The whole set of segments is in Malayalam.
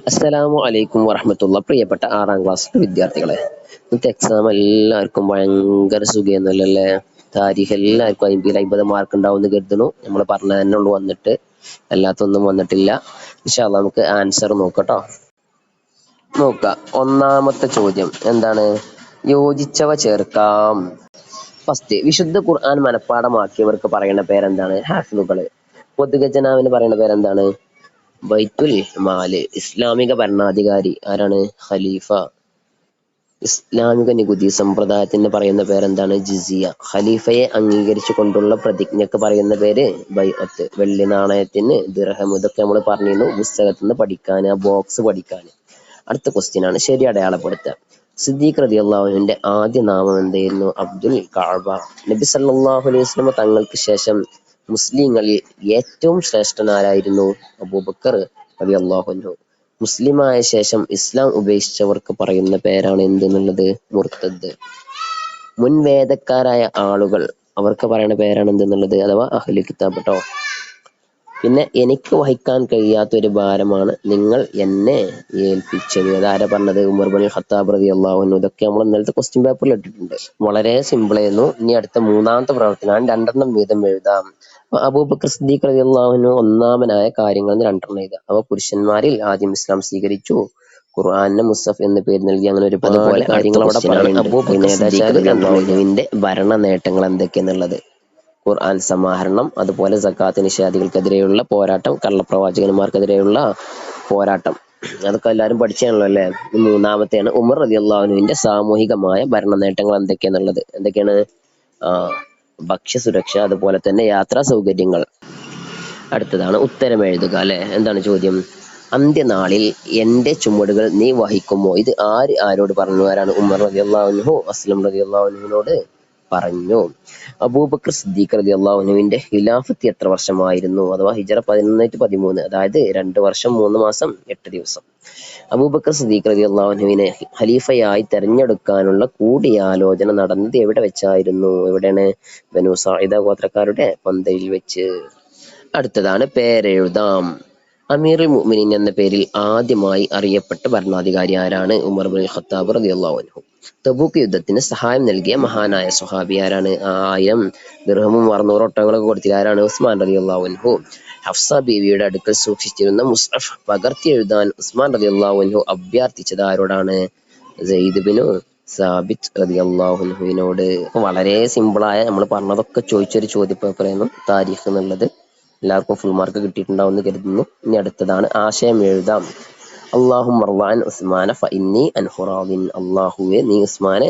അസ്സലാമു അലൈക്കും വറഹ്മത്തുള്ള. പ്രിയപ്പെട്ട 6ാം ക്ലാസ് വിദ്യാർത്ഥികളെ, ഇന്നത്തെ എക്സാം എല്ലാവർക്കും ഭയങ്കര സുഖമെന്നല്ലേ? താരീഖ് എല്ലാവർക്കും 50 മാർക്ക് ഉണ്ടാവും എന്ന് കരുതുന്നു. നമ്മൾ പറഞ്ഞ തന്നെ ഉള്ളു വന്നിട്ട്, അല്ലാത്തൊന്നും വന്നിട്ടില്ല. ഇൻഷാ അല്ലാഹ് നമുക്ക് ആൻസർ നോക്കട്ടോ. നോക്കാം. ഒന്നാമത്തെ ചോദ്യം എന്താണ്? യോജിച്ചവ ചേർക്കാം. ഫസ്റ്റ്, വിശുദ്ധ ഖുർആൻ മനഃപ്പാഠമാക്കിയവർക്ക് പറയുന്ന പേരെന്താണ്? ഹാഫിളുകള്. പൊതുഖജനാവിന് പറയുന്ന പേരെന്താണ്? ബൈത്തുൽ മാല്. ഇസ്ലാമിക ഭരണാധികാരി ആരാണ്? ഖലീഫ. ഇസ്ലാമിക നികുതി സമ്പ്രദായത്തിന് പറയുന്ന പേരെന്താണ്? ജിസിയ. ഖലീഫയെ അംഗീകരിച്ചു കൊണ്ടുള്ള പ്രതിജ്ഞക്ക് പറയുന്ന പേര് ബൈഅത്ത്. വെള്ളി നാണയത്തിന് ദിർഹം. ഇതൊക്കെ നമ്മൾ പറഞ്ഞിരുന്നു പുസ്തകത്തിൽ നിന്ന് പഠിക്കാൻ, ആ ബോക്സ് പഠിക്കാൻ. അടുത്ത ക്വസ്റ്റ്യൻ ആണ്, ശരി അടയാളപ്പെടുത്തുക. സിദ്ദീഖ് റളിയല്ലാഹു അൻഹുവിന്റെ ആദ്യ നാമം എന്തായിരുന്നു? അബ്ദുൽ കഅബ. നബി സല്ലല്ലാഹു അലൈഹി വസല്ലം തങ്ങൾക്ക് ശേഷം മുസ്ലിങ്ങളിൽ ഏറ്റവും ശ്രേഷ്ഠനാരായിരുന്നു? അബൂബക്കർ റളിയല്ലാഹു അൻഹു. മുസ്ലിമായ ശേഷം ഇസ്ലാം ഉപേക്ഷിച്ചവർക്ക് പറയുന്ന പേരാണ് എന്തെന്നുള്ളത്? മുർത്തദ്. മുൻവേദക്കാരായ ആളുകൾ അവർക്ക് പറയുന്ന പേരാണ് എന്തെന്നുള്ളത്? അഥവാ അഹ്ലു കിതാബ് കേട്ടോ. പിന്നെ എനിക്ക് വഹിക്കാൻ കഴിയാത്ത ഒരു ഭാരമാണ് നിങ്ങൾ എന്നെ ഏൽപ്പിച്ചത്. അതാരാ പറഞ്ഞത്? ഉമർ ബിൻ ഖത്താബ് റളിയല്ലാഹു അൻഹു. ഇതൊക്കെ നമ്മൾ ഇന്നലത്തെ ക്വസ്റ്റ്യൻ പേപ്പറിൽ ഇട്ടിട്ടുണ്ട്. വളരെ സിമ്പിൾ ആയിരുന്നു. ഇനി അടുത്ത മൂന്നാമത്തെ പ്രവർത്തനം 2 വീതം എഴുതാം. അബൂബക്കർ സിദ്ദീഖ് റളിയല്ലാഹു അൻഹു ഒന്നാമനായ കാര്യങ്ങൾ 2 എഴുതാം. അവ പുരുഷന്മാരിൽ ആദ്യം ഇസ്ലാം സ്വീകരിച്ചു, ഖുർആനിന് മുസഫ് എന്ന പേര് നൽകി, അങ്ങനെ ഒരുപാട് കാര്യങ്ങൾ അവിടെ പറയുന്നുണ്ട്. അബൂബക്കർ സിദ്ദീഖ് റളിയല്ലാഹു അൻഹുവിന്റെ ഭരണ നേട്ടങ്ങൾ എന്തൊക്കെയെന്നുള്ളത്: ഖുർആൻ സമാഹരണം, അതുപോലെ സക്കാത്ത് നിഷേധികൾക്കെതിരെയുള്ള പോരാട്ടം, കള്ളപ്രവാചകന്മാർക്കെതിരെയുള്ള പോരാട്ടം. അതൊക്കെ എല്ലാവരും പഠിച്ചാണല്ലോ അല്ലേ? മൂന്നാമത്തെയാണ് ഉമർ റളിയല്ലാഹു അൻഹുവിന്റെ സാമൂഹികമായ ഭരണ നേട്ടങ്ങൾ എന്തൊക്കെയാന്നുള്ളത്. എന്തൊക്കെയാണ്? ഭക്ഷ്യസുരക്ഷ, അതുപോലെ തന്നെ യാത്രാ സൗകര്യങ്ങൾ. അടുത്തതാണ് ഉത്തരം എഴുതുക അല്ലെ. എന്താണ് ചോദ്യം? അന്ത്യനാളിൽ എന്റെ ചുമടുകൾ നീ വഹിക്കുമോ? ഇത് ആരോട് പറഞ്ഞു? ആരാണ്? ഉമർ റളിയല്ലാഹു അൻഹു അസ്ലം റളിയല്ലാഹു അൻഹുവിനോട് പറഞ്ഞു. അബൂബക്കർ സിദ്ദീഖ് റളിയല്ലാഹു അൻഹുവിന്റെ ഖിലാഫത്ത് എത്ര വർഷമായിരുന്നു? അഥവാ ഹിജറ 11-13, അതായത് 2 വർഷം 3 മാസം 8 ദിവസം. അബൂബക്കർ സിദ്ദീഖ് റളിയല്ലാഹു അൻഹുവിനെ ഖലീഫയായി തെരഞ്ഞെടുക്കാനുള്ള കൂടിയാലോചന നടന്നത് എവിടെ വെച്ചായിരുന്നു? എവിടെയാണ്? ബനൂ സാഇദ ഗോത്രക്കാരുടെ പന്തയിൽ വെച്ച്. അടുത്തതാണ് പേരെഴുതാം. അമീറുൽ മുഅ്മിനീൻ എന്ന പേരിൽ ആദ്യമായി അറിയപ്പെട്ട ഭരണാധികാരി ആരാണ്? ഉമർ ബിൻ ഖത്താബ് റളിയല്ലാഹു അൻഹു. തബൂക്ക് യുദ്ധത്തിന് സഹായം നൽകിയ മഹാനായ സ്വഹാബി ആരാണ്? 1000 ദിർഹമും 600 ഒട്ടകങ്ങളൊക്കെ കൊടുത്തില്ല. ആരാണ്? ഉസ്മാൻ റളിയല്ലാഹു അൻഹു. ഹഫ്സ ബീവിയുടെ അടുക്കൽ സൂക്ഷിച്ചിരുന്ന മുസ്ഹഫ് പകർത്തി എഴുതാൻ ഉസ്മാൻ റളിയല്ലാഹു അൻഹു അഭ്യർത്ഥിച്ചത് ആരോടാണ്? സയ്യിദ് ബിൻ സാബിത്ത് റളിയല്ലാഹു അൻഹുവിനോട്. വളരെ സിമ്പിളായ, നമ്മൾ പറഞ്ഞതൊക്കെ ചോദിച്ചൊരു ചോദ്യപേപ്പറായിരുന്നു താരീഖ് എന്നുള്ളത്. എല്ലാവർക്കും ഫുൾ മാർക്ക് കിട്ടിയിട്ടുണ്ടാവും എന്ന് കരുതുന്നു. ഇനി അടുത്തതാണ് ആശയം എഴുതാം. അല്ലാഹുമ്മ റള അൻ ഉസ്മാന ഫഇന്നി അൻഹു റാദിൻ. അല്ലാഹുവേ, നീ ഉസ്മാനെ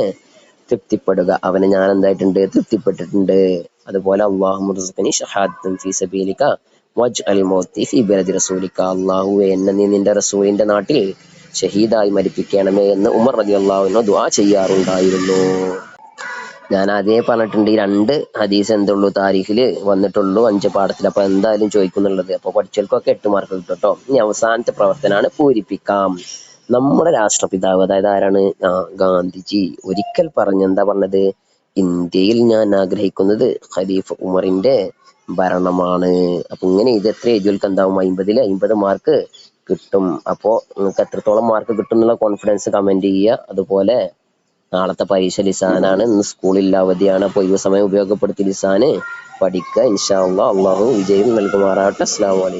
തൃപ്തിപ്പെടുക, അവനെ ഞാൻ എന്തായിട്ടുണ്ട്? തൃപ്തിപ്പെട്ടിട്ടുണ്ട്. അതുപോലെ അല്ലാഹുമ്മ ർസുഖ്നി ഷഹാദത്തൻ ഫീ സബീലിക വജ്അൽ മൗതി ഫീ ബലദി റസൂലിക. അല്ലാഹുവേ, എന്നെ നീ നിന്റെ റസൂലിന്റെ നാട്ടിൽ ഷഹീദായി മരിപ്പിക്കണമേ എന്ന് ഉമർ റളിയല്ലാഹു അൻഹു ദുആ ചെയ്യാറുണ്ടായിരുന്നു. ഞാൻ ആദ്യമേ പറഞ്ഞിട്ടുണ്ട്, ഈ 2 ഹദീസ് എന്തുള്ളൂ താരീഖിൽ വന്നിട്ടുള്ളൂ 5 പാഠത്തിൽ. അപ്പൊ എന്തായാലും ചോദിക്കുന്നുള്ളത്. അപ്പൊ പഠിച്ചവർക്കൊക്കെ 8 മാർക്ക് കിട്ടും കേട്ടോ. ഇനി അവസാനത്തെ പ്രവർത്തനമാണ് പൂരിപ്പിക്കാം. നമ്മുടെ രാഷ്ട്രപിതാവ്, അതായത് ആരാണ്? ഗാന്ധിജി ഒരിക്കൽ എന്താ പറഞ്ഞത്? ഇന്ത്യയിൽ ഞാൻ ആഗ്രഹിക്കുന്നത് ഖലീഫ ഉമറിന്റെ ഭരണമാണ്. അപ്പൊ ഇങ്ങനെ ഇത് എത്ര എഴുതിയവർക്ക് എന്താവും? 50-ൽ 50 മാർക്ക് കിട്ടും. അപ്പോ നിങ്ങൾക്ക് എത്രത്തോളം മാർക്ക് കിട്ടും എന്നുള്ള കോൺഫിഡൻസ് കമന്റ് ചെയ്യുക. അതുപോലെ നാളത്തെ പരീക്ഷ ലിസാനാണ്. ഇന്ന് സ്കൂളിൽ അവധിയാണ്. അപ്പോൾ ഈ സമയം ഉപയോഗപ്പെടുത്തി ലിസാന് പഠിക്കുക. ഇൻഷാ അല്ലാഹ്. അള്ളാഹു വിജയം നൽകുമാറാവട്ടെ. അസ്സലാമു അലൈക്കും.